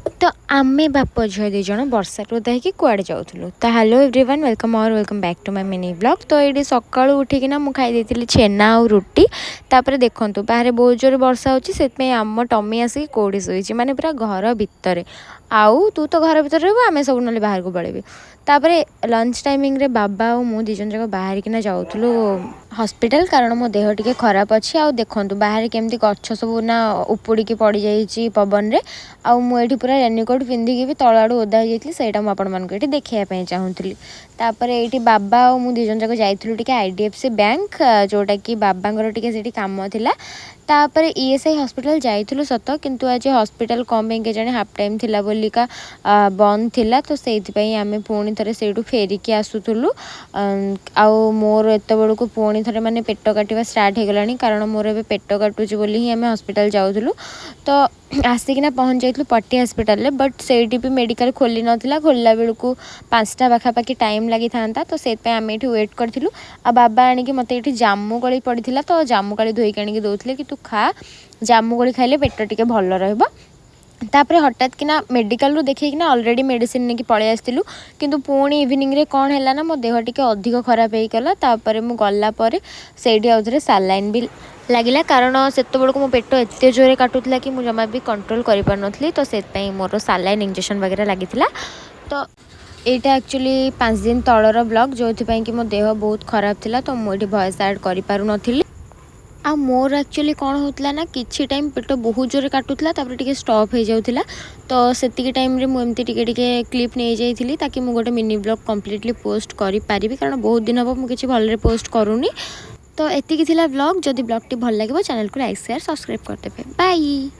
तो आमे बाप झील दी जन वर्षा ओदा हो कुआड़े जाऊँ। तो hello everyone, welcome back to my mini blog. तो ये सका उठिकिना मु खाई छेना और रुटी। तापर देखो बाहर बहुत जोर वर्षा होती आम टमी आसिक कौड़ी शोची माने पूरा घर भितर। आउ तू तो घर भितर रह आम सब ना बाहर को पलैबे। तापर लंच टाइमिंग रे बाबा और मु दिजन जाक बाहर किना जाऊँ हॉस्पिटल, कारण मो देह टिके खराब अच्छी। आ देखो बाहर केमती गछ सब ना उपुड़ी पड़ जाइए पवन रे। आउ मुझे पूरा रेनिकोट पिंधिकी भी तल आड़ू ओदा होता मुझे देखा चाहूँगी। तापर ये बाबा और मु दिजन जाक जाइलु IDFC बैंक, जोटा कि बाबा टे कम थिला। तापर ESI हॉस्पिटल जाइलु सत, किंतु आज हॉस्पिटल कम के जाने हाफ टाइम थिला बोलिका बंद थिला। तो से आम पुणी थे से फेरिकी आसुलु। आउ मोर एत बड़ को पुणी थे मैंने पेट काटा स्टार्ट हो गला, कारण मोर ए पेट काटुची बोली ही आम हॉस्पिटल जाऊँ। तो आसिकिना पहुँच जाइलु पट्टी हॉस्पिटल, बट से भी मेडिकल खोली नाला। खोलला बेलू 5टा पाखापाखि टाइम लगी था। तो से आम ये वेट करूँ। आ बाबा आणिकी मत ये जामु कोली पड़ा, तो जामु कोली धोईक आनिक दौले कि तू खा, जामु कोली खाइले पेट टिके भल रहिबो। तापर हठात किना मेडिकल रू देखिकिना ऑलरेडी मेडिसिन नहीं पलि आसलु, किंतु पुणी इवनिंग रे कौन है ना मो देह टिके अधिक खराब होगला। तापर मु गला पर से आउे सालाइन भी लगिला, कारण से बड़क मो पेट एत जोरे काटुला कि मुझे जमा भी कंट्रोल कर पार नी। तो से मोर सालाइन इंजेक्शन वगैरह लगी। तो यहाँ एक्चुअली 5 दिन तलर ब्लॉग, जो कि मो देह बहुत खराब थिला। तो मुझे वॉइस ऐड कर पारु नथिली। आ मोर एक्चुअली कौन होता ना किसी टाइम पेट बहुत जोर काटुला, टे स्टॉप हो जाऊला। तो से टाइम रे मुझे टे क्लिप नहीं जाइली, ताकि मुझे गोटे मिनी ब्लॉग कम्प्लीटली पोस्ट करी पारिबी, कारण बहुत दिन हम मुझे भलरे पोस्ट करूनी। तो एतिकी थिला ब्लॉग। जदि ब्लॉग टी भल लगे चैनल को लाइक शेयर सब्सक्राइब करदेवे। बाय।